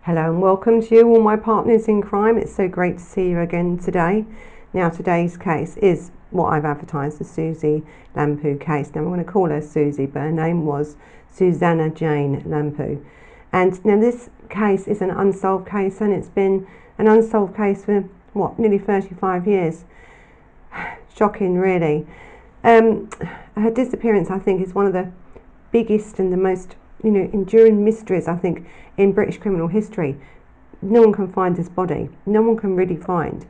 Hello and welcome to you, all my partners in crime. It's so great to see you again today. Now, today's case is what I've advertised, the Suzy Lamplugh case. Now, I'm going to call her Suzy, but her name was Susanna Jane Lamplugh. And now this case is an unsolved case, and it's been an unsolved case for, nearly 35 years. Shocking, really. Her disappearance, I think, is one of the biggest and the most enduring mysteries, I think, in British criminal history. No one can find this body. No one can really find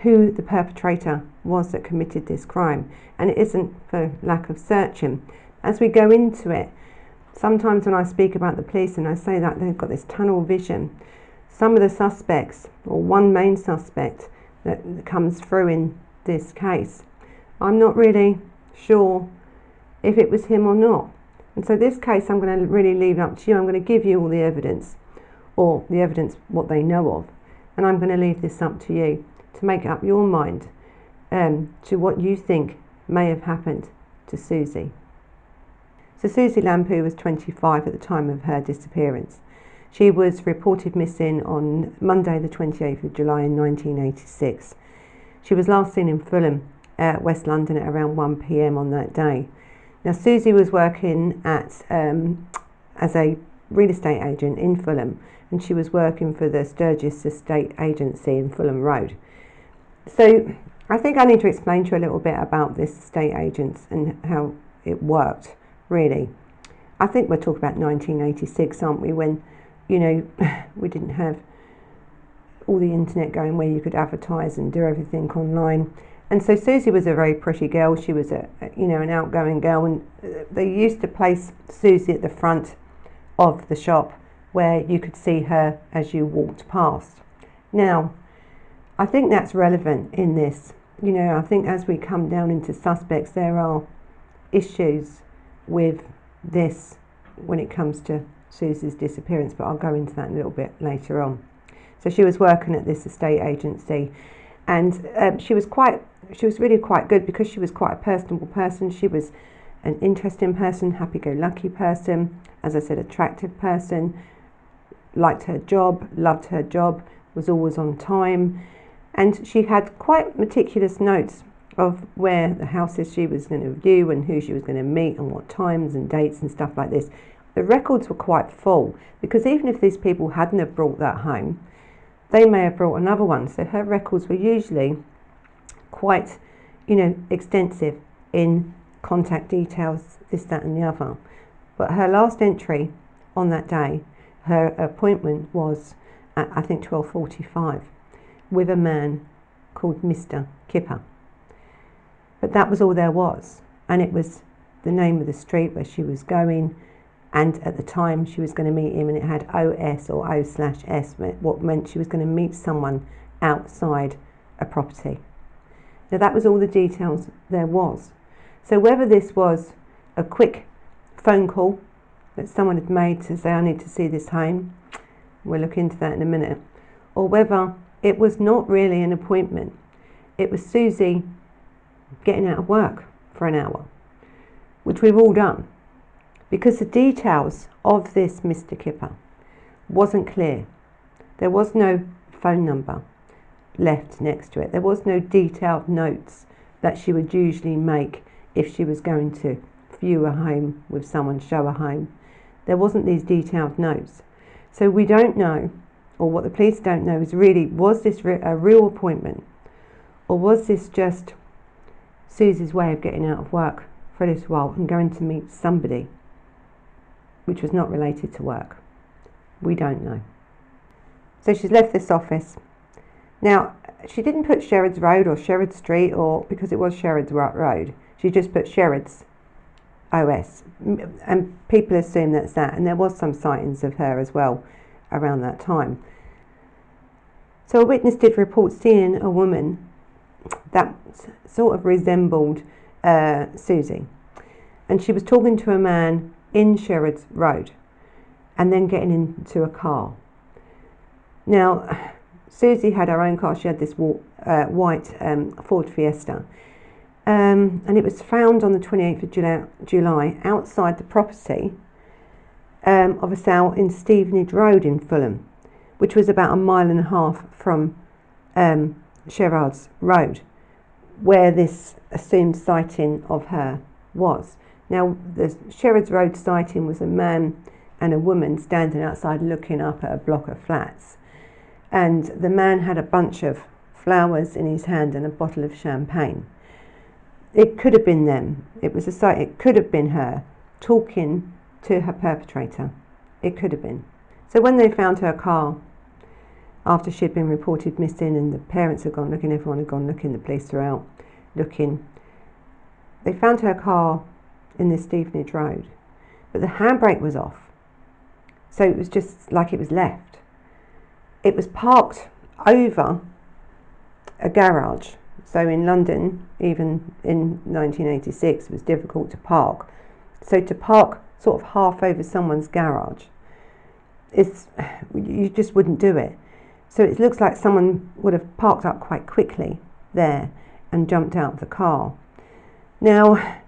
who the perpetrator was that committed this crime. And it isn't for lack of searching. As we go into it, sometimes when I speak about the police and I say that they've got this tunnel vision, some of the suspects, or one main suspect that comes through in this case, I'm not really sure if it was him or not. And so this case I'm going to really leave up to you. I'm going to give you all the evidence, or the evidence what they know of, and I'm going to leave this up to you to make up your mind to what you think may have happened to Suzy. So Suzy Lamplugh was 25 at the time of her disappearance. She was reported missing on Monday the 28th of July in 1986. She was last seen in Fulham, West London, at around 1 p.m. on that day. Now, Suzy was working as a real estate agent in Fulham, and she was working for the Sturgis Estate Agency in Fulham Road. So I think I need to explain to you a little bit about this estate agents and how it worked, really. I think we're talking about 1986, aren't we, when, we didn't have all the internet going where you could advertise and do everything online. And so Suzy was a very pretty girl. She was an outgoing girl, and they used to place Suzy at the front of the shop where you could see her as you walked past. Now, I think that's relevant in this. I think as we come down into suspects, there are issues with this when it comes to Suzy's disappearance, but I'll go into that a little bit later on. So she was working at this estate agency, and she was really quite good because she was quite a personable person. She was an interesting person, happy-go-lucky person, as I said, attractive person, liked her job, loved her job, was always on time, and she had quite meticulous notes of where the houses she was going to view and who she was going to meet and what times and dates and stuff like this. The records were quite full, because even if these people hadn't have brought that home, they may have brought another one. So her records were usually quite, extensive in contact details, this, that and the other. But her last entry on that day, her appointment was at, I think, 12:45 with a man called Mr Kipper. But that was all there was, and it was the name of the street where she was going, and at the time she was going to meet him, and it had OS or O/S, what meant she was going to meet someone outside a property. Now, that was all the details there was. So whether this was a quick phone call that someone had made to say, I need to see this home, we'll look into that in a minute, or whether it was not really an appointment, it was Suzy getting out of work for an hour, which we've all done, because the details of this Mr Kipper wasn't clear. There was no phone number left next to it. There was no detailed notes that she would usually make if she was going to view a home with someone, show a home. There wasn't these detailed notes. So we don't know, or what the police don't know, is really, was this a real appointment, or was this just Suzy's way of getting out of work for a little while and going to meet somebody which was not related to work? We don't know. So she's left this office. Now, she didn't put Sherrod's Road or Sherrod Street, or because it was Sherrod's Road, she just put Sherrod's OS, and people assume that's that, and there was some sightings of her as well around that time. So a witness did report seeing a woman that sort of resembled Suzy, and she was talking to a man in Sherrod's Road and then getting into a car. Now, Suzy had her own car. She had this white Ford Fiesta, and it was found on the 28th of July outside the property of a sale in Stevenage Road in Fulham, which was about 1.5 miles from Sherard's Road, where this assumed sighting of her was. Now, the Sherard's Road sighting was a man and a woman standing outside looking up at a block of flats, and the man had a bunch of flowers in his hand and a bottle of champagne. It could have been them. It was a sight. It could have been her talking to her perpetrator. It could have been. So when they found her car after she'd been reported missing and the parents had gone looking, everyone had gone looking, the police were out looking, they found her car in the Stevenage Road, but the handbrake was off, so it was just like it was left. It was parked over a garage. So in London, even in 1986, it was difficult to park. So to park sort of half over someone's garage, you just wouldn't do it. So it looks like someone would have parked up quite quickly there and jumped out of the car. Now,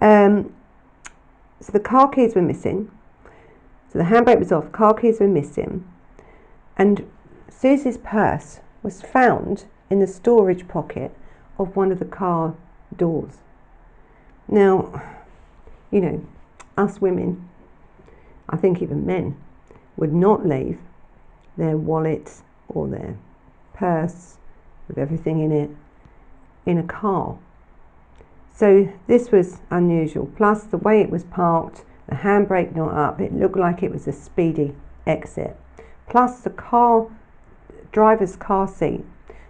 so the car keys were missing. So the handbrake was off, car keys were missing, and Suzy's purse was found in the storage pocket of one of the car doors. Now, you know, us women, I think even men, would not leave their wallet or their purse with everything in it in a car. So this was unusual. Plus the way it was parked, the handbrake not up, it looked like it was a speedy exit. Plus the driver's car seat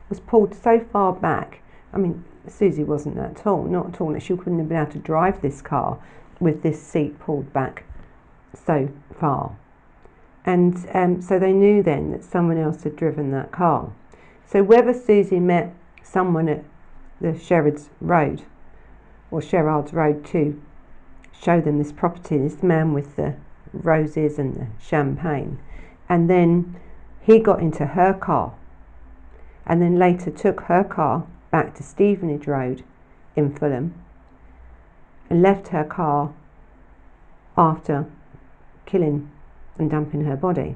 was pulled so far back. I mean, Suzy wasn't that tall, not at all. She couldn't have been able to drive this car with this seat pulled back so far. And so they knew then that someone else had driven that car. So whether Suzy met someone at the Sherard's Road or Sherard's Road to show them this property, this man with the roses and the champagne, and then he got into her car and then later took her car back to Stevenage Road in Fulham and left her car after killing and dumping her body.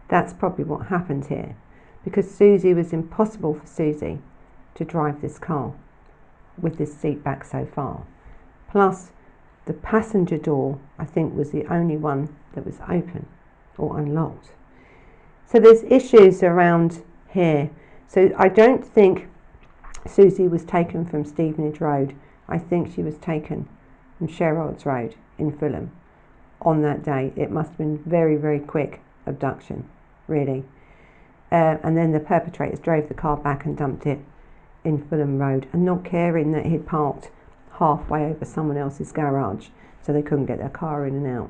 That's probably what happened here, because Suzy was impossible for Suzy to drive this car with this seat back so far. Plus the passenger door, I think, was the only one that was open or unlocked. So there's issues around here. So I don't think Suzy was taken from Stevenage Road. I think she was taken from Sherard's Road in Fulham on that day. It must have been very, very quick abduction, really. And then the perpetrators drove the car back and dumped it in Fulham Road, and not caring that he'd parked halfway over someone else's garage, so they couldn't get their car in and out.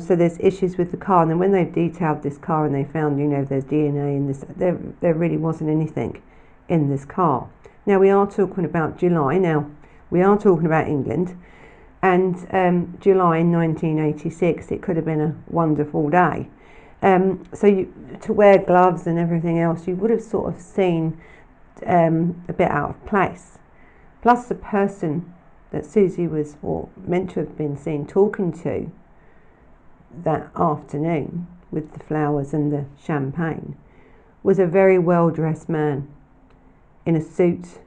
So there's issues with the car, and then when they've detailed this car and they found, you know, there's DNA in this, there really wasn't anything in this car. Now we are talking about July. Now we are talking about England, and July 1986. It could have been a wonderful day. So to wear gloves and everything else, you would have sort of seen a bit out of place. Plus the person that Suzy was, or meant to have been seen talking to that afternoon with the flowers and the champagne, was a very well-dressed man in a suit.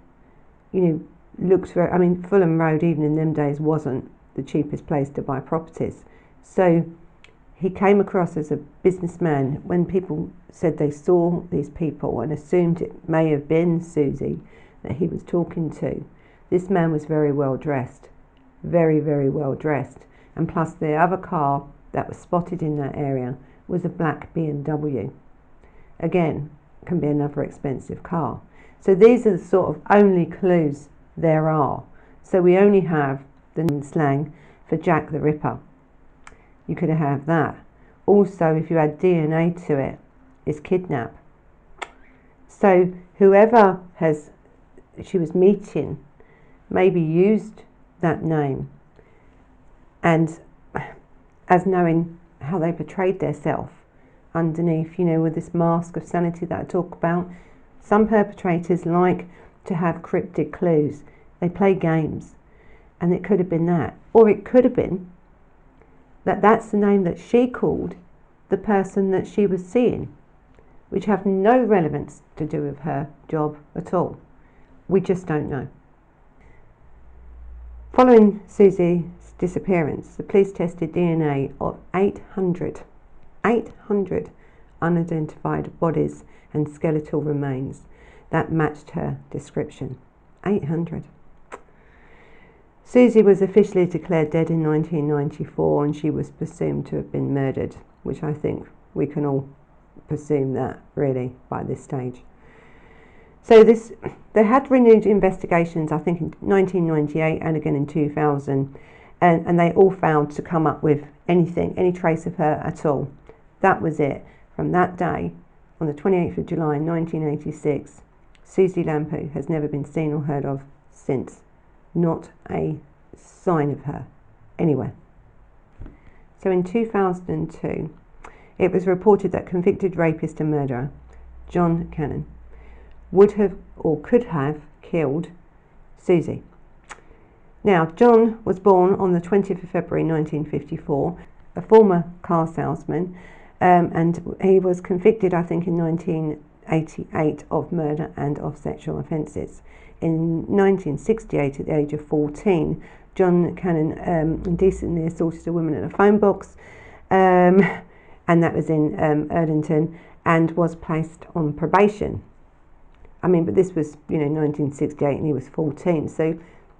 You know, looked very, I mean, Fulham Road even in them days wasn't the cheapest place to buy properties. So he came across as a businessman. When people said they saw these people and assumed it may have been Suzy that he was talking to, this man was very well dressed, very, very well dressed. And plus the other car that was spotted in that area was a black BMW. Again, can be another expensive car. So these are the sort of only clues there are. So we only have the slang for Jack the Ripper. You could have that. Also, if you add DNA to it, is kidnap. So whoever she was meeting maybe used that name, and as knowing how they portrayed themselves underneath, you know, with this mask of sanity that I talk about. Some perpetrators like to have cryptic clues. They play games, and it could have been that, or it could have been that's the name that she called the person that she was seeing, which have no relevance to do with her job at all. We just don't know. Following Suzy's disappearance, the police tested DNA of 800 unidentified bodies and skeletal remains that matched her description. 800. Suzy was officially declared dead in 1994 and she was presumed to have been murdered, which I think we can all presume that really by this stage. So they had renewed investigations, I think in 1998 and again in 2000, and they all failed to come up with anything, any trace of her at all. That was it. From that day, on the 28th of July 1986, Suzy Lamplugh has never been seen or heard of since. Not a sign of her anywhere. So in 2002, it was reported that convicted rapist and murderer John Cannan would have or could have killed Suzy. Now, John was born on the 20th of February 1954, a former car salesman, and he was convicted, I think, in 1988 of murder and of sexual offences. In 1968, at the age of 14, John Cannan indecently assaulted a woman in a phone box, and that was in Erdington, and was placed on probation. I mean, but this was, 1968, and he was 14. So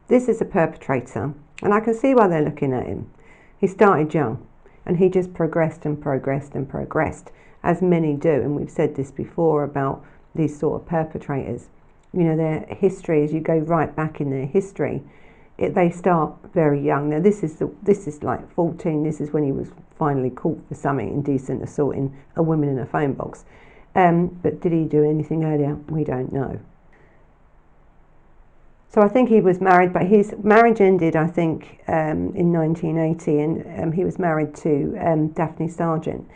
this is a perpetrator, and I can see why they're looking at him. He started young, and he just progressed and progressed and progressed, as many do. And we've said this before about these sort of perpetrators. Their history, as you go right back in their history, they start very young. Now this is like 14. This is when he was finally caught for something indecent, assaulting a woman in a phone box. But did he do anything earlier? We don't know. So I think he was married, but his marriage ended, I think, in 1980, and he was married to Daphne Sargent,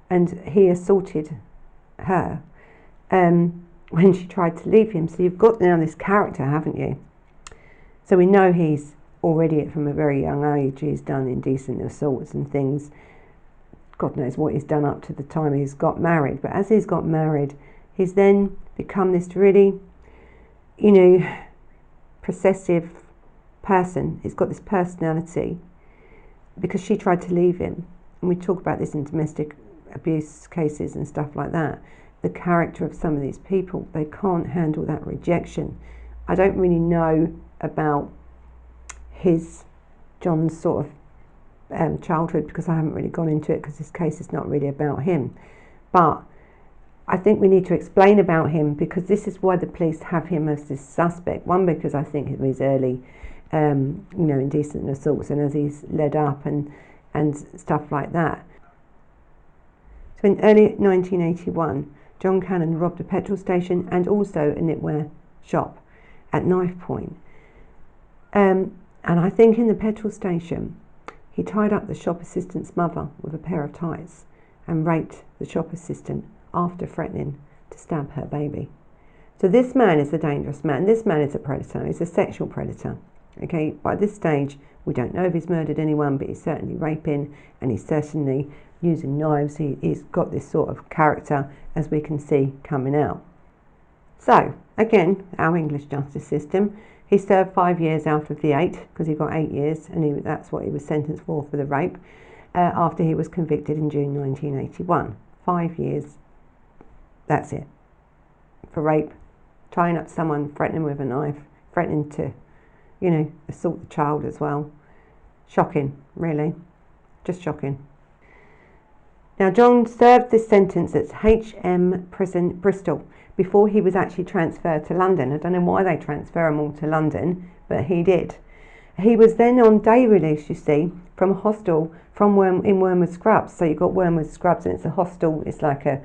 and he assaulted her when she tried to leave him. So you've got now this character, haven't you? So we know he's already from a very young age, he's done indecent assaults and things. God knows what he's done up to the time he's got married. But as he's got married, he's then become this really, possessive person. He's got this personality because she tried to leave him. And we talk about this in domestic abuse cases and stuff like that. The character of some of these people, they can't handle that rejection. I don't really know about John's sort of childhood, because I haven't really gone into it, because this case is not really about him. But I think we need to explain about him, because this is why the police have him as this suspect. One, because I think of his early indecent assaults, and as he's led up and stuff like that. So in early 1981, John Cannan robbed a petrol station and also a knitwear shop at knife point. And I think in the petrol station, he tied up the shop assistant's mother with a pair of ties and raped the shop assistant after threatening to stab her baby. So this man is a dangerous man. This man is a predator. He's a sexual predator. Okay, by this stage, we don't know if he's murdered anyone, but he's certainly raping, and he's certainly using knives. He's got this sort of character, as we can see coming out. So, again, our English justice system. He served 5 years out of the 8, because he got 8 years, and that's what he was sentenced for the rape, after he was convicted in June 1981. 5 years, that's it, for rape, tying up someone, threatening with a knife, threatening to, assault the child as well. Shocking, really, just shocking. Now, John served this sentence at HM Prison, Bristol, before he was actually transferred to London. I don't know why they transfer him all to London, but he did. He was then on day release, you see, from a hostel in Wormwood Scrubs. So you've got Wormwood Scrubs, and it's a hostel. It's like a,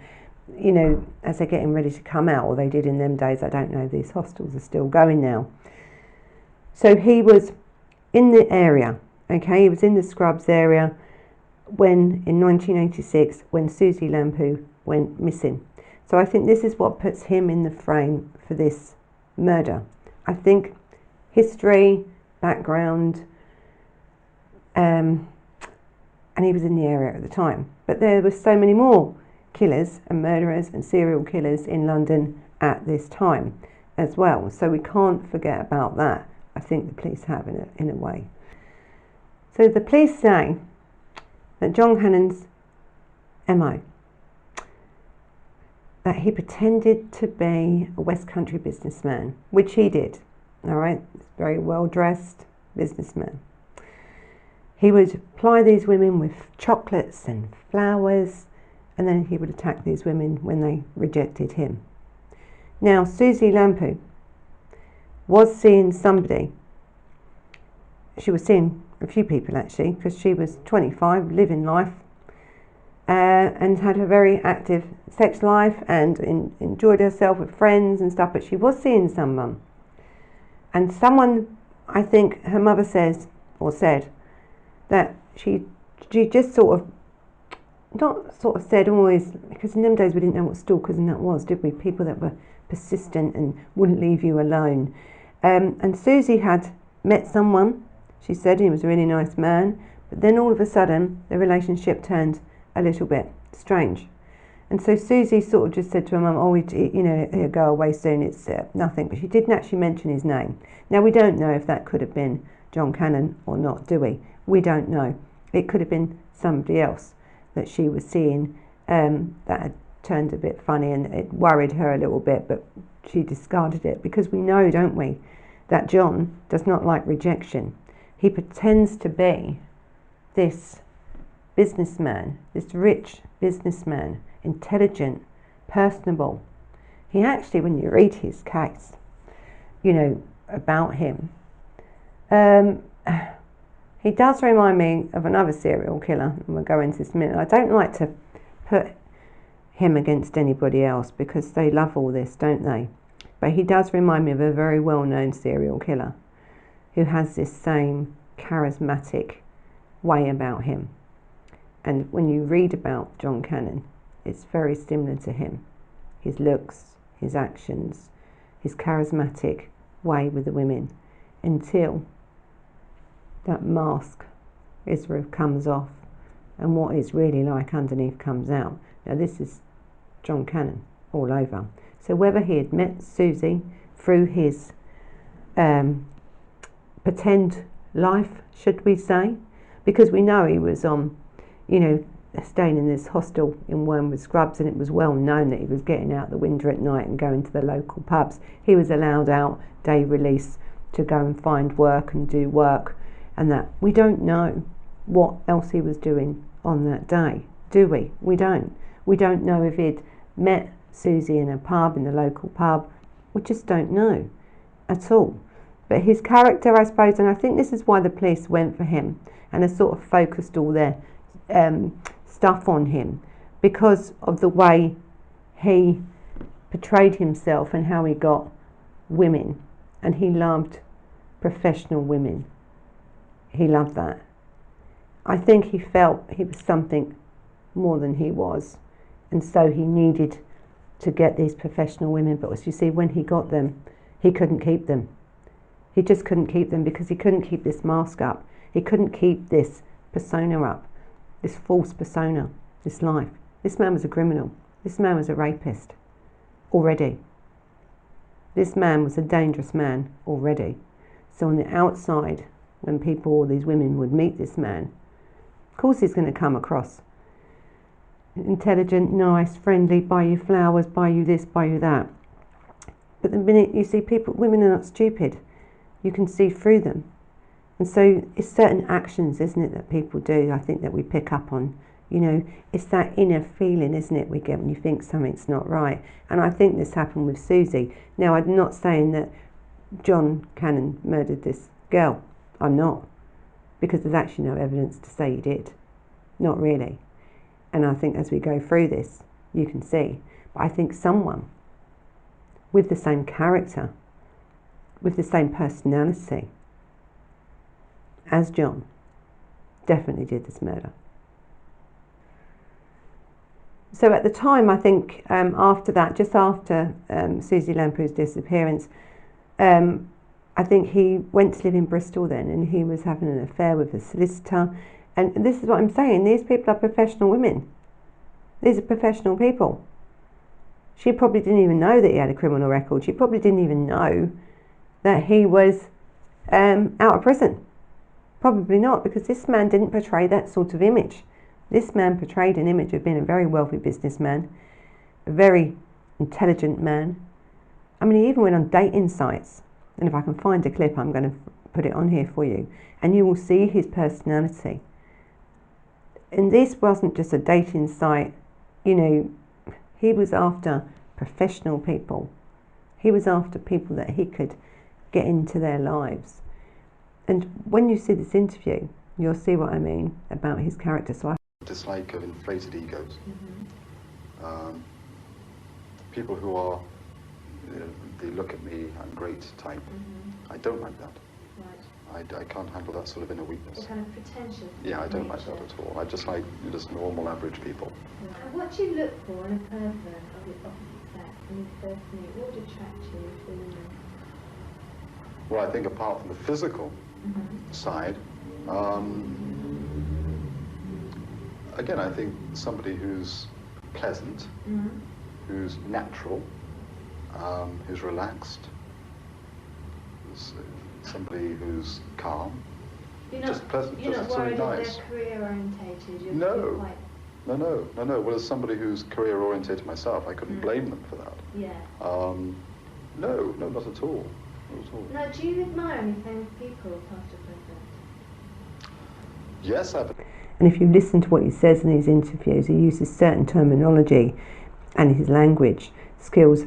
as they're getting ready to come out, or they did in them days. I don't know. These hostels are still going now. So he was in the area, okay? He was in the Scrubs area when, in 1986, when Suzy Lamplugh went missing. So I think this is what puts him in the frame for this murder. I think history, background, and and he was in the area at the time. But there were so many more killers and murderers and serial killers in London at this time as well. So we can't forget about that. I think the police have in a way. So the police say that John Cannan's MO, that he pretended to be a West Country businessman, which he did. All right, very well dressed businessman. He would ply these women with chocolates and flowers, and then he would attack these women when they rejected him. Now, Suzy Lamplugh was seeing somebody. She was seeing a few people actually, because she was 25, living life, and had a very active sex life and enjoyed herself with friends and stuff, but she was seeing someone. And someone, I think her mother said that she just sort of said always, because in them days we didn't know what stalkers and that was, did we? People that were persistent and wouldn't leave you alone. And Suzy had met someone, she said he was a really nice man, but then all of a sudden the relationship turned a little bit strange. And so Suzy sort of just said to her mum, oh, he'll go away soon, it's nothing. But she didn't actually mention his name. Now, we don't know if that could have been John Cannan or not, do we? We don't know. It could have been somebody else that she was seeing that had turned a bit funny, and it worried her a little bit, but she discarded it, because we know, don't we, that John does not like rejection. He pretends to be this businessman, this rich businessman, intelligent, personable. He actually, when you read his case, about him, he does remind me of another serial killer, and we'll go into this in a minute. I don't like to put him against anybody else, because they love all this, don't they? But he does remind me of a very well-known serial killer who has this same charismatic way about him. And when you read about John Cannan, it's very similar to him. His looks, his actions, his charismatic way with the women, until that mask comes off and what is really like underneath comes out. Now, this is John Cannan all over. So whether he had met Suzy through his pretend life, should we say, because we know he was on, staying in this hostel in Wormwood Scrubs, and it was well known that he was getting out the window at night and going to the local pubs. He was allowed out, day release, to go and find work and do work, and that. We don't know what else he was doing on that day, do we? We don't. We don't know if he'd met Suzy in a pub, in the local pub. We just don't know at all. But his character, I suppose, and I think this is why the police went for him and have sort of focused all their stuff on him, because of the way he portrayed himself and how he got women, and he loved professional women. He loved that. I think he felt he was something more than he was, and so he needed to get these professional women. But as you see, when he got them, he couldn't keep them. He just couldn't keep them, because he couldn't keep this mask up. He couldn't keep this persona up, this false persona, this life. This man was a criminal. This man was a rapist already. This man was a dangerous man already. So on the outside, when people, all these women, would meet this man, of course he's going to come across intelligent, nice, friendly, buy you flowers, buy you this, buy you that. But the minute you see people, women are not stupid. You can see through them. And so it's certain actions, isn't it, that people do, I think, that we pick up on. It's that inner feeling, isn't it, we get when you think something's not right. And I think this happened with Suzy. Now, I'm not saying that John Cannan murdered this girl. I'm not. Because there's actually no evidence to say he did. Not really. And I think as we go through this, you can see. But I think someone with the same character, with the same personality as John, definitely did this murder. So at the time, I think after that, just after Suzy Lamplug's disappearance, I think he went to live in Bristol then, and he was having an affair with a solicitor, And this is what I'm saying, these people are professional women. These are professional people. She probably didn't even know that he had a criminal record. She probably didn't even know that he was out of prison. Probably not, because this man didn't portray that sort of image. This man portrayed an image of being a very wealthy businessman, a very intelligent man. I mean, he even went on dating sites. And if I can find a clip, I'm going to put it on here for you. And you will see his personality. And this wasn't just a dating site. You know, he was after professional people. He was after people that he could get into their lives. And when you see this interview, you'll see what I mean about his character. So I dislike of inflated egos. People who are, they look at me, I'm great type. I don't like that. Right. I can't handle that sort of inner weakness. The kind of pretentious. Yeah, I don't like that at all. I just like just normal, average people. And what do you look for in a pervert of the opposite sex when you first meet? What would attract you to women? Well, I think apart from the physical side, again, I think somebody who's pleasant, who's natural, who's relaxed, somebody who's calm, just pleasant, just sort of nice. They're career orientated. No. Well, as somebody who's career orientated myself, I couldn't blame them for that. Yeah. No, not at all. Not at all. Now, do you admire any famous people past or present? Yes, I. And if you listen to what he says in these interviews, he uses certain terminology and his language skills.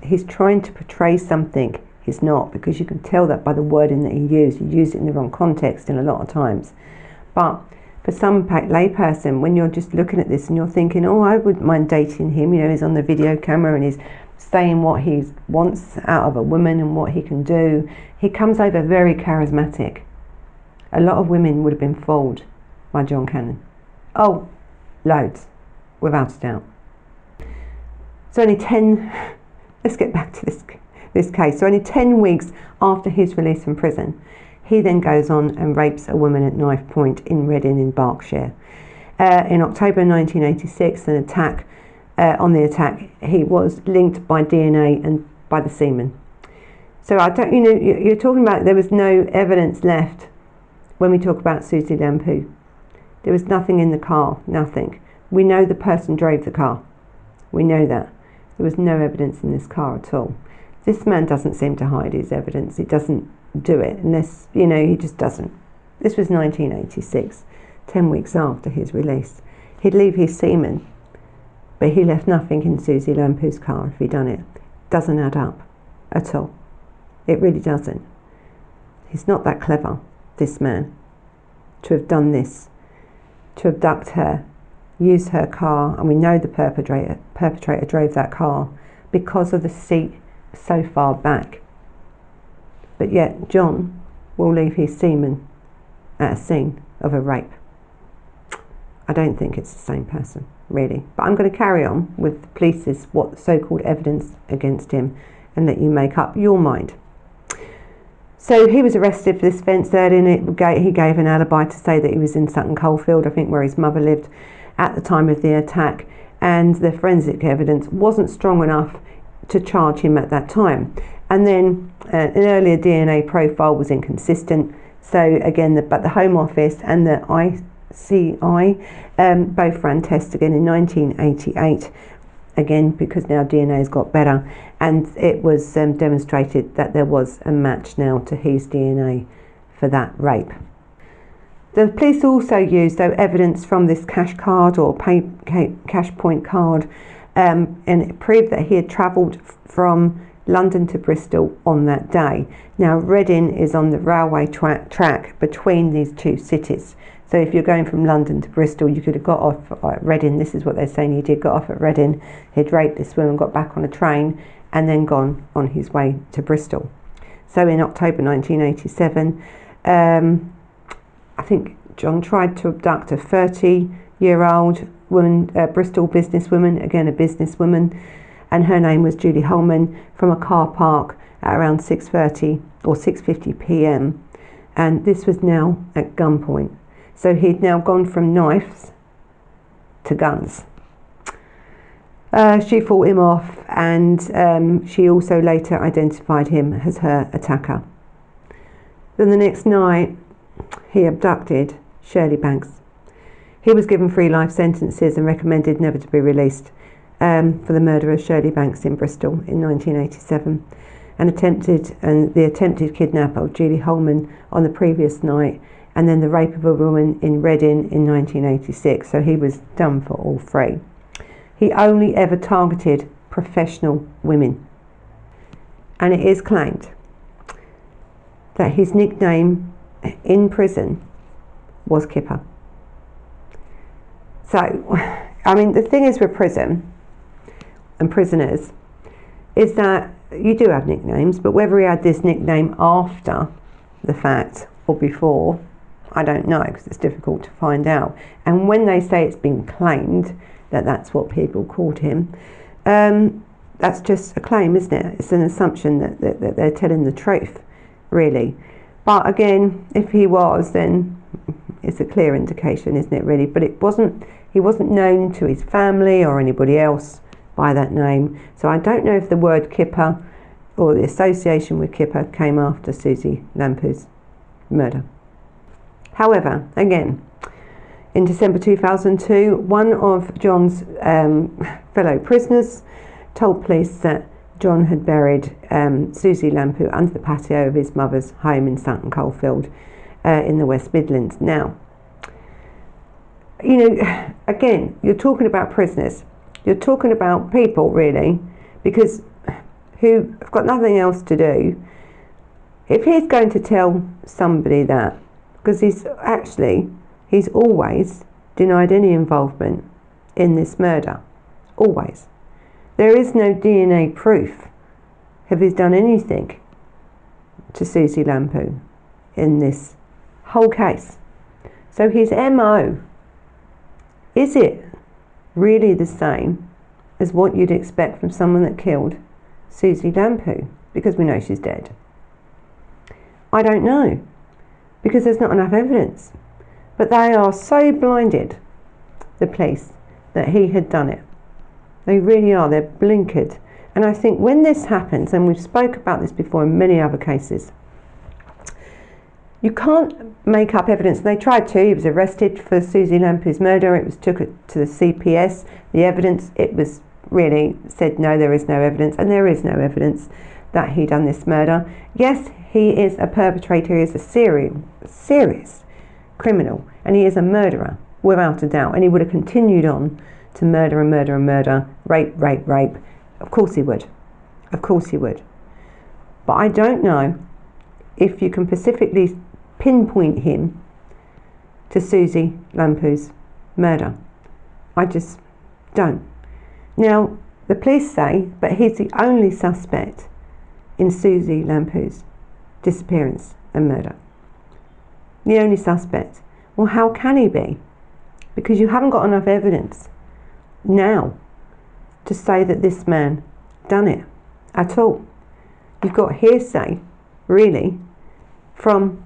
He's trying to portray something he's not, because you can tell that by the wording that he used. He used it in the wrong context in a lot of times. But for some layperson, when you're just looking at this and you're thinking, oh, I wouldn't mind dating him, you know, he's on the video camera and he's saying what he wants out of a woman and what he can do, he comes over very charismatic. A lot of women would have been fooled by John Cannan. Oh, loads, without a doubt. So only 10, let's get back to this case. So only 10 weeks after his release from prison, he then goes on and rapes a woman at knife point in Reading in Berkshire. In October 1986, an attack, on the attack, he was linked by DNA and by the semen. So I don't, you know, you're talking about there was no evidence left when we talk about Suzy Lamplugh. There was nothing in the car, nothing. We know the person drove the car. We know that. There was no evidence in this car at all. This man doesn't seem to hide his evidence. He doesn't do it unless, you know, he just doesn't. This was 1986, 10 weeks after his release. He'd leave his semen, but he left nothing in Suzy Lamplug's car if he'd done it. Doesn't add up at all. It really doesn't. He's not that clever, this man, to have done this, to abduct her, use her car, and we know the perpetrator drove that car because of the seat so far back. But yet John will leave his semen at a scene of a rape. I don't think it's the same person, really. But I'm going to carry on with the police's so-called evidence against him and let you make up your mind. So he was arrested for this offence early, and he gave an alibi to say that he was in Sutton Coldfield, I think where his mother lived at the time of the attack, and the forensic evidence wasn't strong enough to charge him at that time. And then an earlier DNA profile was inconsistent. So again, but the Home Office and the ICI both ran tests again in 1988, again because now DNA has got better, and it was demonstrated that there was a match now to his DNA for that rape. The police also used evidence from this cash card or cash point card, and it proved that he had travelled from London to Bristol on that day. Now Reading is on the railway track between these two cities. So if you're going from London to Bristol, you could have got off at Reading. This is what they're saying he did, got off at Reading, he'd raped this woman, got back on a train and then gone on his way to Bristol. So in October 1987, I think John tried to abduct a 30-year-old woman, Bristol businesswoman, again a businesswoman, and her name was Julie Holman, from a car park at around 6:30 or 6:50 p.m. and this was now at gunpoint. So he'd now gone from knives to guns. She fought him off, and she also later identified him as her attacker. Then the next night, he abducted Shirley Banks. He was given 3 life sentences and recommended never to be released for the murder of Shirley Banks in Bristol in 1987, and the attempted kidnap of Julie Holman on the previous night, and then the rape of a woman in Reading in 1986. So he was done for all 3. He only ever targeted professional women, and it is claimed that his nickname in prison was Kipper. So, I mean, the thing is with prison and prisoners is that you do have nicknames, but whether he had this nickname after the fact or before, I don't know, because it's difficult to find out. And when they say it's been claimed that that's what people called him, that's just a claim, isn't it? It's an assumption that they're telling the truth, really. But again, if he was, then it's a clear indication, isn't it, really? But he wasn't known to his family or anybody else by that name. So I don't know if the word Kipper or the association with Kipper came after Suzy Lamplug's murder. However, again, in December 2002, one of John's fellow prisoners told police that John had buried Suzy Lamplugh under the patio of his mother's home in Sutton Coldfield in the West Midlands. Now, you know, again, you're talking about prisoners. You're talking about people, really, because who have got nothing else to do. If he's going to tell somebody that, because he's always denied any involvement in this murder. Always. There is no DNA proof of he's done anything to Suzy Lamplugh in this whole case. So his MO, is it really the same as what you'd expect from someone that killed Suzy Lamplugh? Because we know she's dead. I don't know, because there's not enough evidence. But they are so blinded, the police, that he had done it. They really are. They're blinkered. And I think when this happens, and we've spoke about this before in many other cases, you can't make up evidence. They tried to. He was arrested for Suzy Lamplug's murder. It was took to the CPS. The evidence, it was really said, no, there is no evidence. And there is no evidence that he done this murder. Yes, he is a perpetrator. He is a serious criminal. And he is a murderer, without a doubt. And he would have continued on to murder and murder and murder, rape. Of course he would. Of course he would. But I don't know if you can specifically pinpoint him to Suzy Lamplug's murder. I just don't. Now, the police say, but he's the only suspect in Suzy Lamplug's disappearance and murder. The only suspect. Well, how can he be? Because you haven't got enough evidence now to say that this man done it at all. You've got hearsay, really, from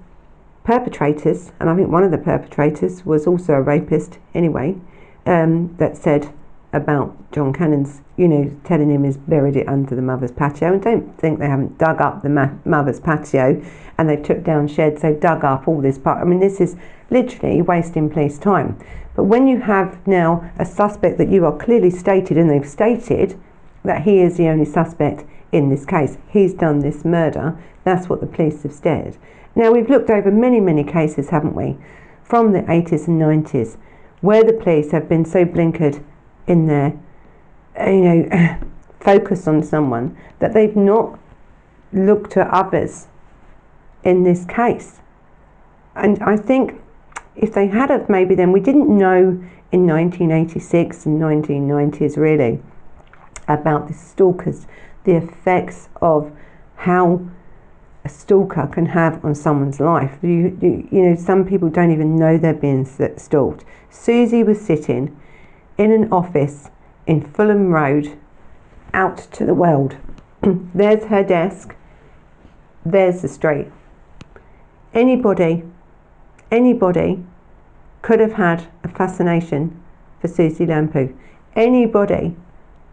perpetrators, and I think one of the perpetrators was also a rapist anyway, that said about John Cannan's, telling him he's buried it under the mother's patio. And don't think they haven't dug up the mother's patio and they've took down sheds, they've dug up all this part. I mean, this is literally wasting police time. But when you have now a suspect that you are clearly stated, and they've stated that he is the only suspect in this case, he's done this murder, that's what the police have said. Now, we've looked over many cases, haven't we, from the 80s and 90s, where the police have been so blinkered in their, focus on someone that they've not looked at others in this case. And I think if they had have, maybe then, we didn't know in 1986 and 1990s really about the stalkers, the effects of how a stalker can have on someone's life. Some people don't even know they're being stalked. Suzy was sitting in an office in Fulham Road, out to the world. There's her desk, there's the street. Anybody could have had a fascination for Suzy Lamplugh. Anybody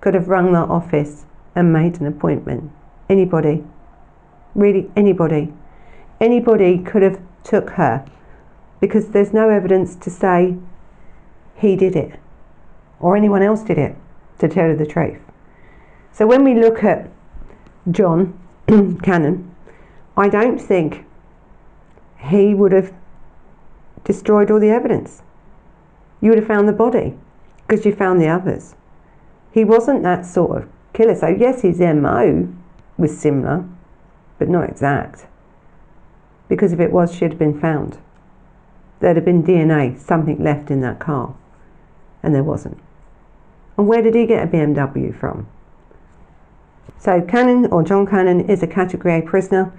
could have rung that office and made an appointment. Anybody. Really, anybody. Anybody could have took her, because there's no evidence to say he did it or anyone else did it, to tell you the truth. So when we look at John Cannan, I don't think he would have destroyed all the evidence. You would have found the body because you found the others. He wasn't that sort of killer. So yes, his MO was similar, but not exact. Because if it was, she'd have been found. There'd have been DNA, something left in that car. And there wasn't. And where did he get a BMW from? So Cannan, or John Cannan, is a Category A prisoner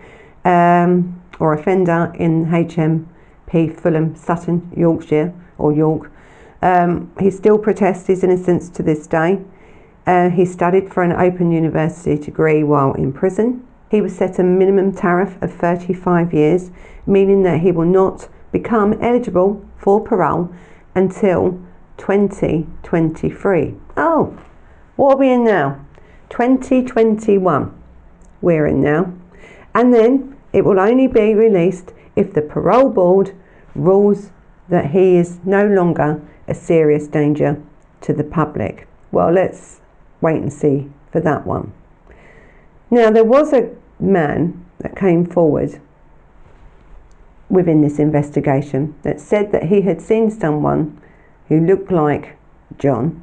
or offender in HMP Fulham, Sutton, Yorkshire, or York. He still protests his innocence to this day. He studied for an Open University degree while in prison. He was set a minimum tariff of 35 years, meaning that he will not become eligible for parole until 2023. Oh, what are we in now? 2021 we're in now. And then it will only be released if the parole board rules that he is no longer a serious danger to the public. Well, let's wait and see for that one. Now, there was a man that came forward within this investigation that said that he had seen someone who looked like John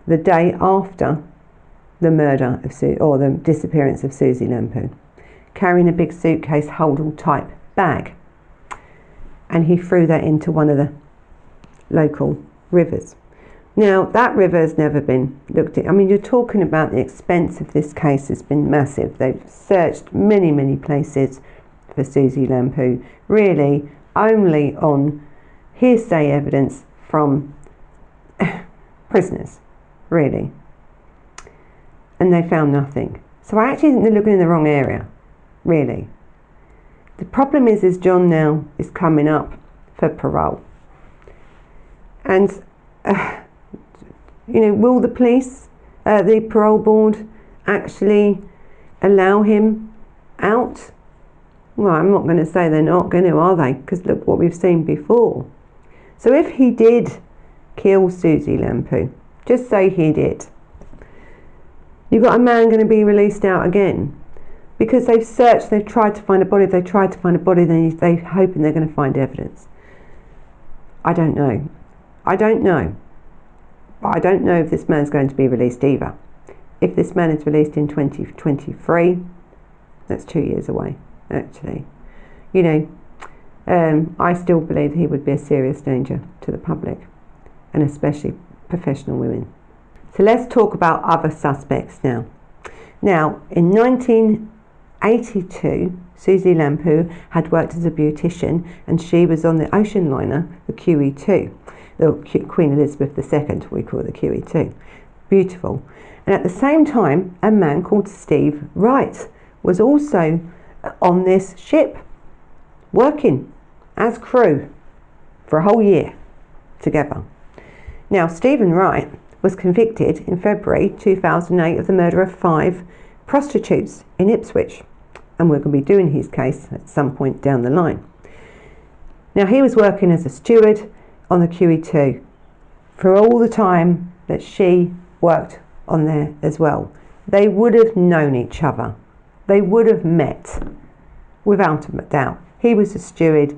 the day after the murder of or the disappearance of Suzy Lamplugh, carrying a big suitcase holdall type bag, and he threw that into one of the local rivers. Now, that river has never been looked at. I mean, you're talking about the expense of this case has been massive. They've searched many, many places for Suzy Lamplugh, really only on hearsay evidence from prisoners, really. And they found nothing. So I actually think they're looking in the wrong area, really. The problem is John now is coming up for parole. And, you know, will the police, the parole board, actually allow him out? Well, I'm not going to say they're not going to, are they? Because look what we've seen before. So if he did kill Suzy Lamplugh, just say he did, you've got a man going to be released out again. Because they've searched, they've tried to find a body, they've tried to find a body, then they're hoping they're going to find evidence. I don't know. I don't know. But I don't know if this man's going to be released either. If this man is released in 2023, that's 2 years away, actually. You know, I still believe he would be a serious danger to the public, and especially professional women. So let's talk about other suspects now. Now, in 1982, Suzy Lamplugh had worked as a beautician, and she was on the ocean liner, the QE2, the Queen Elizabeth II, we call it the QE2. Beautiful. And at the same time, a man called Steve Wright was also on this ship, working as crew for a whole year together. Now, Stephen Wright was convicted in February 2008 of the murder of 5 prostitutes in Ipswich, and we're going to be doing his case at some point down the line. Now, he was working as a steward on the QE2 for all the time that she worked on there as well. They would have known each other. They would have met without a doubt. He was a steward,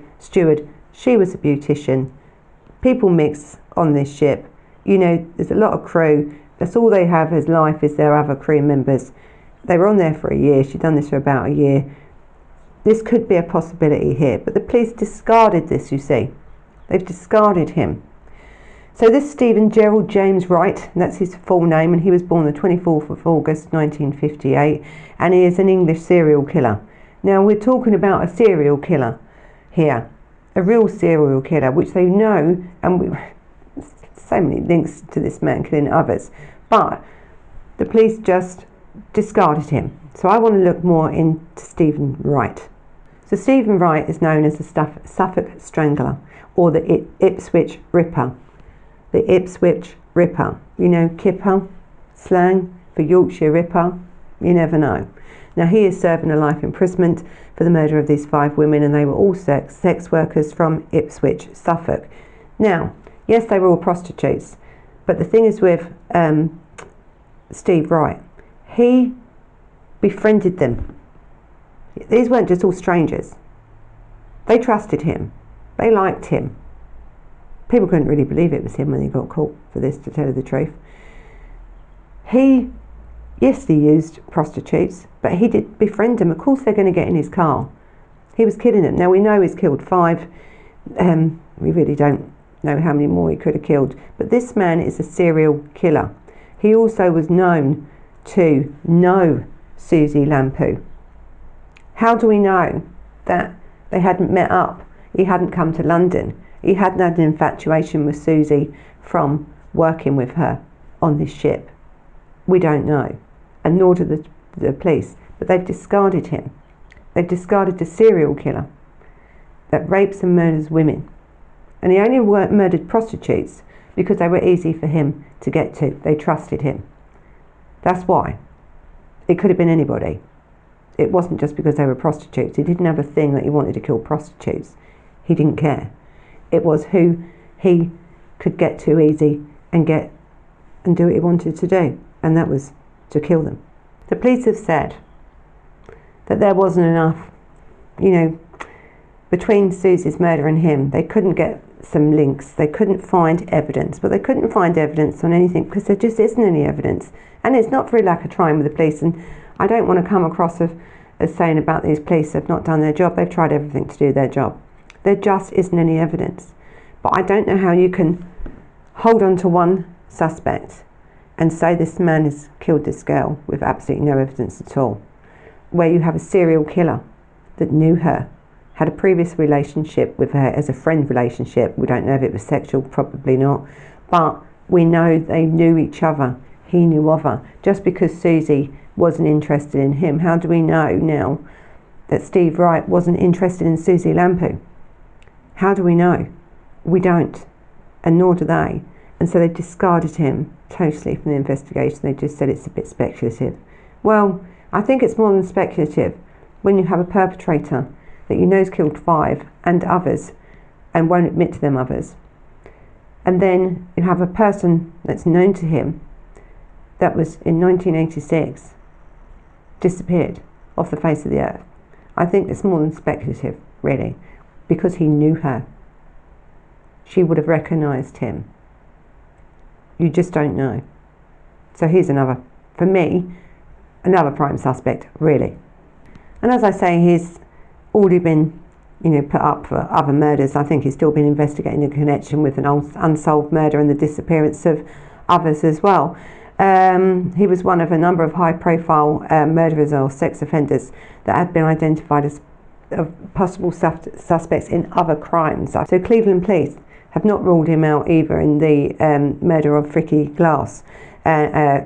she was a beautician. People mix on this ship. You know, there's a lot of crew. That's all they have as life is their other crew members. They were on there for a year. She'd done this for about a year. This could be a possibility here. But the police discarded this, you see. They've discarded him. So this Stephen Gerald James Wright, and that's his full name, and he was born the 24th of August 1958, and he is an English serial killer. Now, we're talking about a serial killer here. A real serial killer, which they know, and so many links to this man killing others, but the police just discarded him. So I want to look more into Stephen Wright. So Stephen Wright is known as the Suffolk Strangler, or the Ipswich Ripper. The Ipswich Ripper. You know, Kipper, slang for Yorkshire Ripper. You never know. Now he is serving a life imprisonment for the murder of these 5 women, and they were all sex workers from Ipswich, Suffolk. Now, yes, they were all prostitutes, but the thing is with Steve Wright, he befriended them. These weren't just all strangers. They trusted him. They liked him. People couldn't really believe it was him when he got caught for this, to tell you the truth. Yes, he used prostitutes, but he did befriend them. Of course they're going to get in his car. He was killing them. Now we know he's killed 5. We really don't know how many more he could have killed. But this man is a serial killer. He also was known to know Suzy Lamplugh. How do we know that they hadn't met up? He hadn't come to London. He hadn't had an infatuation with Suzy from working with her on this ship. We don't know, and nor do the police. But they've discarded him. They've discarded the serial killer that rapes and murders women. And he only murdered prostitutes because they were easy for him to get to. They trusted him. That's why. It could have been anybody. It wasn't just because they were prostitutes. He didn't have a thing that he wanted to kill prostitutes. He didn't care. It was who he could get to easy and do what he wanted to do, and that was to kill them. The police have said that there wasn't enough, between Suzy's murder and him. They couldn't get some links. They couldn't find evidence, but they couldn't find evidence on anything because there just isn't any evidence. And it's not through lack of trying with the police. And I don't want to come across as saying about these police have not done their job. They've tried everything to do their job. There just isn't any evidence. But I don't know how you can hold on to one suspect and say this man has killed this girl with absolutely no evidence at all, where you have a serial killer that knew her, had a previous relationship with her as a friend relationship. We don't know if it was sexual, probably not, but we know they knew each other. He knew of her. Just because Suzy wasn't interested in him, how do we know now that Steve Wright wasn't interested in Suzy Lamplugh? How do we know? We don't, and nor do they. And so they discarded him totally from the investigation. They just said it's a bit speculative. Well, I think it's more than speculative when you have a perpetrator that you know's killed 5 and others and won't admit to them others. And then you have a person that's known to him that was in 1986 disappeared off the face of the earth. I think it's more than speculative, really, because he knew her. She would have recognised him. You just don't know. So here's another, for me, another prime suspect, really. And as I say, he's already been, put up for other murders. I think he's still been investigating in connection with an unsolved murder and the disappearance of others as well. He was one of a number of high-profile murderers or sex offenders that had been identified as possible suspects in other crimes. So Cleveland police have not ruled him out either in the murder of Fricky Glass, a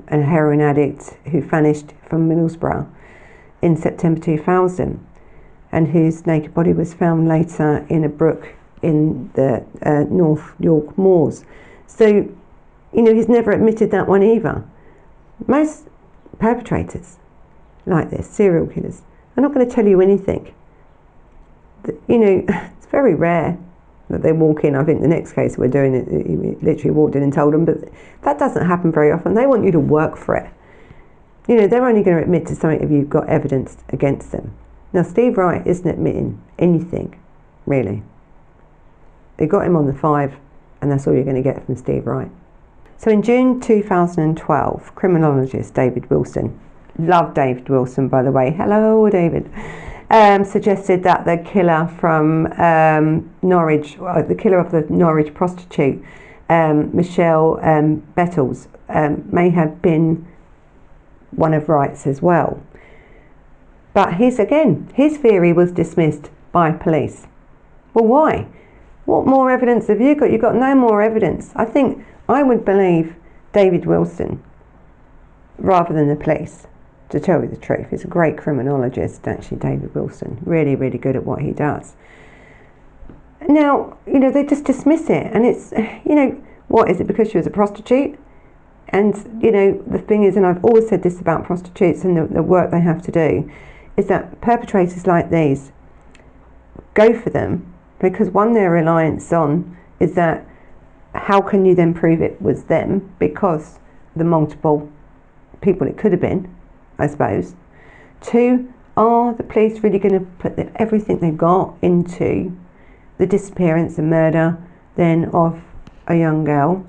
heroin addict who vanished from Middlesbrough in September 2000, and whose naked body was found later in a brook in the North York moors. So, he's never admitted that one either. Most perpetrators like this, serial killers, are not going to tell you anything. It's very rare that they walk in. I think the next case we're doing, he literally walked in and told them, but that doesn't happen very often. They want you to work for it. They're only going to admit to something if you've got evidence against them. Now, Steve Wright isn't admitting anything, really. They got him on the 5, and that's all you're going to get from Steve Wright. So in June 2012, criminologist David Wilson, love David Wilson, by the way, hello David, suggested that the killer from Norwich, the killer of the Norwich prostitute, Michelle Bettles, may have been one of Wright's as well. But his theory was dismissed by police. Well, why? What more evidence have you got? You've got no more evidence. I think I would believe David Wilson rather than the police. to tell you the truth. He's a great criminologist, actually, David Wilson. Really, really good at what he does. Now, you know, they just dismiss it, and it's, you know, what is it, because she was a prostitute? And, you know, the thing is, and I've always said this about prostitutes and the work they have to do, is that perpetrators like these go for them because one, their reliance on is that how can you then prove it was them, because the multiple people it could have been, I suppose. Two, are the police really going to put everything they've got into the disappearance and murder then of a young girl?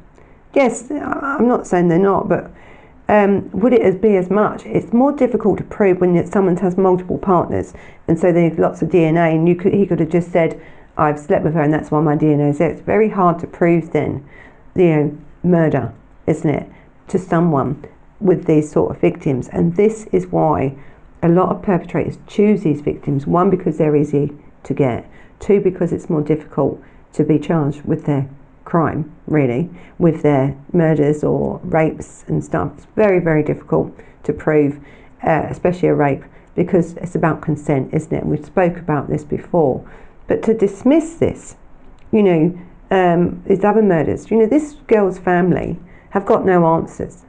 Yes, I'm not saying they're not, but would it be as much? It's more difficult to prove when someone has multiple partners, and so there's lots of DNA, and he could have just said, I've slept with her and that's why my DNA is there. It's very hard to prove then, you know, murder, isn't it, to someone with these sort of victims. And this is why a lot of perpetrators choose these victims. One, because they're easy to get. Two, because it's more difficult to be charged with their crime, really, with their murders or rapes and stuff. It's very, very difficult to prove, especially a rape, because it's about consent, isn't it? We spoke about this before. But to dismiss this, you know, these other murders, you know, this girl's family have got no answers.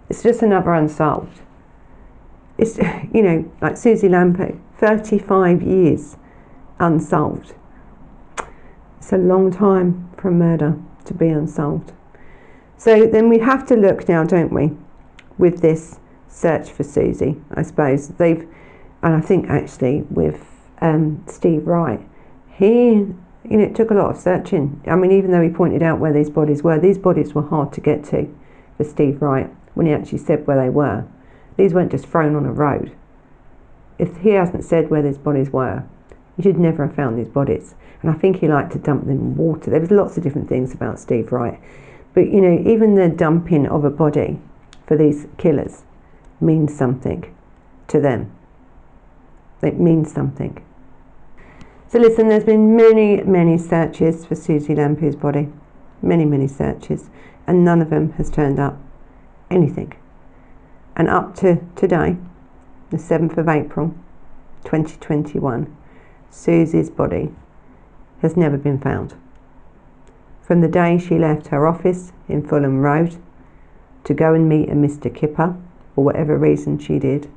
It's just another unsolved. It's, you know, like Suzy Lamplugh, 35 years unsolved. It's a long time for a murder to be unsolved. So then we have to look now, don't we, with this search for Suzy, I suppose. And I think actually with Steve Wright, he, you know, it took a lot of searching. I mean, even though he pointed out where these bodies were hard to get to for Steve Wright when he actually said where they were. These weren't just thrown on a road. If he hasn't said where these bodies were, you should never have found these bodies. And I think he liked to dump them in water. There was lots of different things about Steve Wright. But, you know, even the dumping of a body for these killers means something to them. It means something. So listen, there's been many, many searches for Suzy Lamplugh's body. Many, many searches. And none of them has turned up anything. And up to today, the 7th of April, 2021, Suzy's body has never been found. From the day she left her office in Fulham Road to go and meet a Mr Kipper, for whatever reason she did,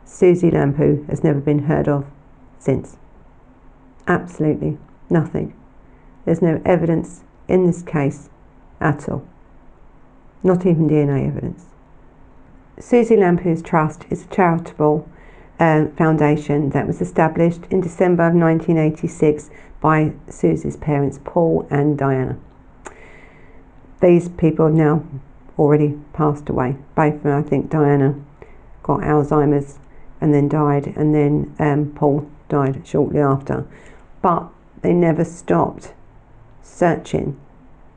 Suzy Lamplugh has never been heard of since. Absolutely nothing. There's no evidence in this case at all. Not even DNA evidence. Suzy Lamplugh Trust is a charitable foundation that was established in December of 1986 by Suzy's parents, Paul and Diana. These people have now already passed away. Both of them, I think Diana got Alzheimer's and then died, and then Paul died shortly after. But they never stopped searching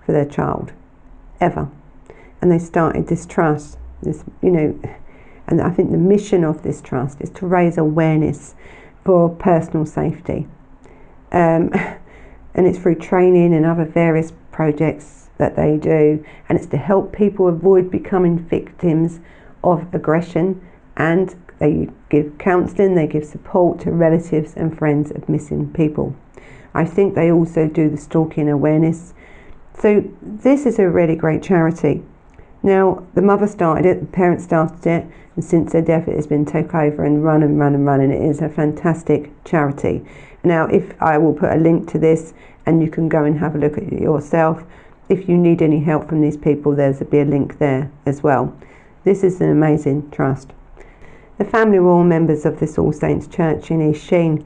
for their child, ever. And they started this trust, this, you know, and I think the mission of this trust is to raise awareness for personal safety. And it's through training and other various projects that they do. And it's to help people avoid becoming victims of aggression. And they give counselling, they give support to relatives and friends of missing people. I think they also do the stalking awareness. So this is a really great charity. Now, the mother started it, the parents started it, and since their death it has been taken over and run and run and run, and it is a fantastic charity. Now, if I will put a link to this, and you can go and have a look at it yourself. If you need any help from these people, there'll be a link there as well. This is an amazing trust. The family were all members of this All Saints Church in East Sheen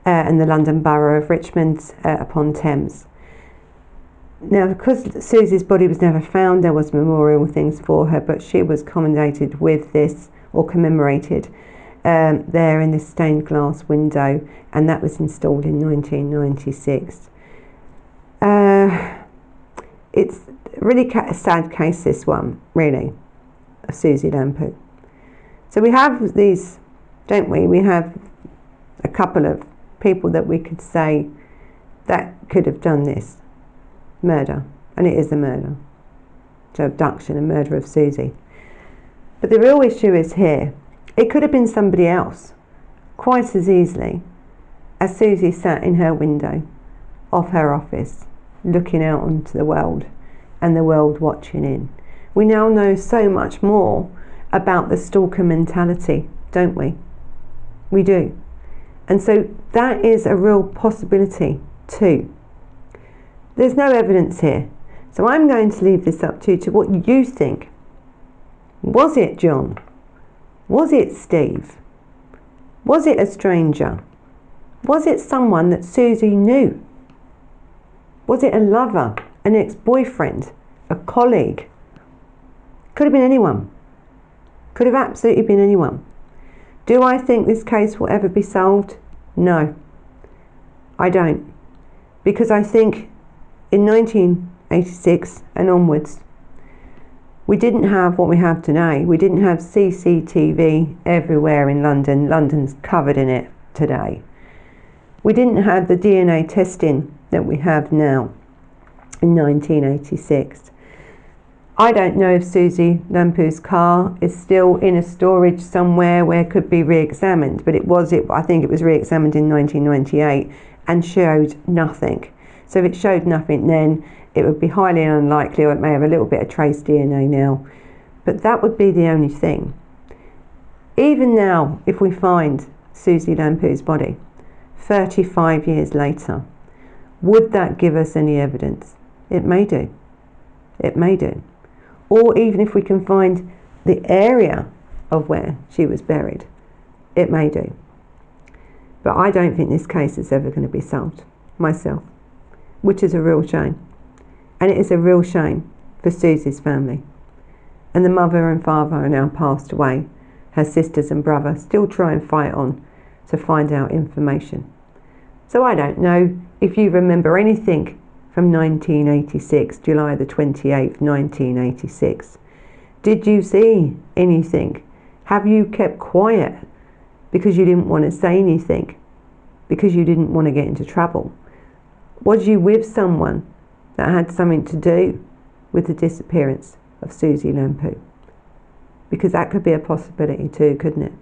and the London Borough of Richmond upon Thames. Now, because Suzy's body was never found, there was memorial things for her, but she was commendated with this, or commemorated, there in this stained glass window, and that was installed in 1996. It's really a sad case, this one, really, of Suzy Lamplugh. So we have these, don't we? We have a couple of people that we could say that could have done this murder, and it is a murder. So abduction and murder of Suzy. But the real issue is here. It could have been somebody else, quite as easily as Suzy sat in her window of her office, looking out onto the world and the world watching in. We now know so much more about the stalker mentality, don't we? We do. And so that is a real possibility too. There's no evidence here. So I'm going to leave this up to what you think. Was it John? Was it Steve? Was it a stranger? Was it someone that Suzy knew? Was it a lover, an ex-boyfriend, a colleague? Could have been anyone. Could have absolutely been anyone. Do I think this case will ever be solved? No, I don't. Because I think in 1986 and onwards, we didn't have what we have today. We didn't have CCTV everywhere in London. London's covered in it today. We didn't have the DNA testing that we have now in 1986. I don't know if Suzy Lamplug's car is still in a storage somewhere where it could be re-examined, but I think it was re-examined in 1998 and showed nothing. So if it showed nothing then, it would be highly unlikely, or it may have a little bit of trace DNA now. But that would be the only thing. Even now, if we find Suzy Lamplug's body 35 years later, would that give us any evidence? It may do. It may do. Or even if we can find the area of where she was buried, it may do. But I don't think this case is ever going to be solved, myself, which is a real shame. And it is a real shame for Suzy's family. And the mother and father are now passed away. Her sisters and brother still try and fight on to find out information. So I don't know if you remember anything from 1986, July the 28th, 1986. Did you see anything? Have you kept quiet because you didn't want to say anything? Because you didn't want to get into trouble? Was you with someone that had something to do with the disappearance of Suzy Lamplugh? Because that could be a possibility too, couldn't it?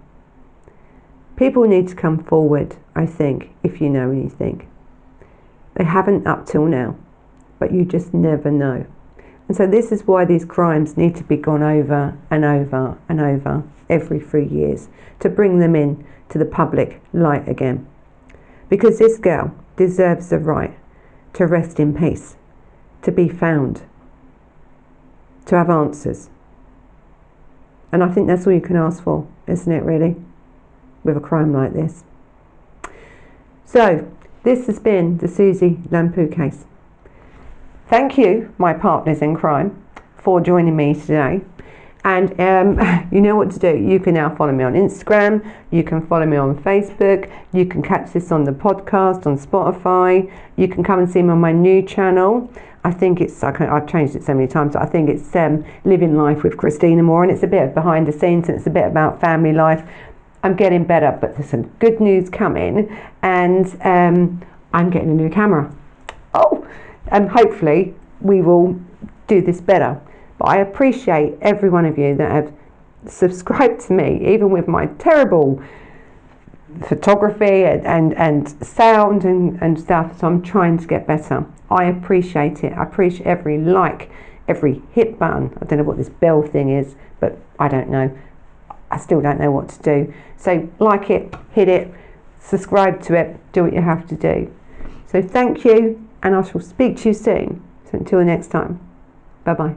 People need to come forward, I think, if you know anything. They haven't up till now, but you just never know. And so this is why these crimes need to be gone over and over and over every 3 years, to bring them in to the public light again. Because this girl deserves the right to rest in peace, to be found, to have answers. And I think that's all you can ask for, isn't it, really, with a crime like this? So, this has been the Suzy Lamplugh case. Thank you, my partners in crime, for joining me today. And you know what to do. You can now follow me on Instagram. You can follow me on Facebook. You can catch this on the podcast, on Spotify. You can come and see me on my new channel. I think it's, I've changed it so many times, but I think it's Living Life with Christina Moore, and it's a bit of behind the scenes, and it's a bit about family life. I'm getting better, but there's some good news coming, and I'm getting a new camera. And hopefully we will do this better. But I appreciate every one of you that have subscribed to me, even with my terrible photography and sound and stuff. So I'm trying to get better. I appreciate it. I appreciate every like, every hit button. I don't know what this bell thing is, but I don't know. I still don't know what to do. So like it, hit it, subscribe to it, do what you have to do. So thank you, and I shall speak to you soon. So until next time, bye-bye.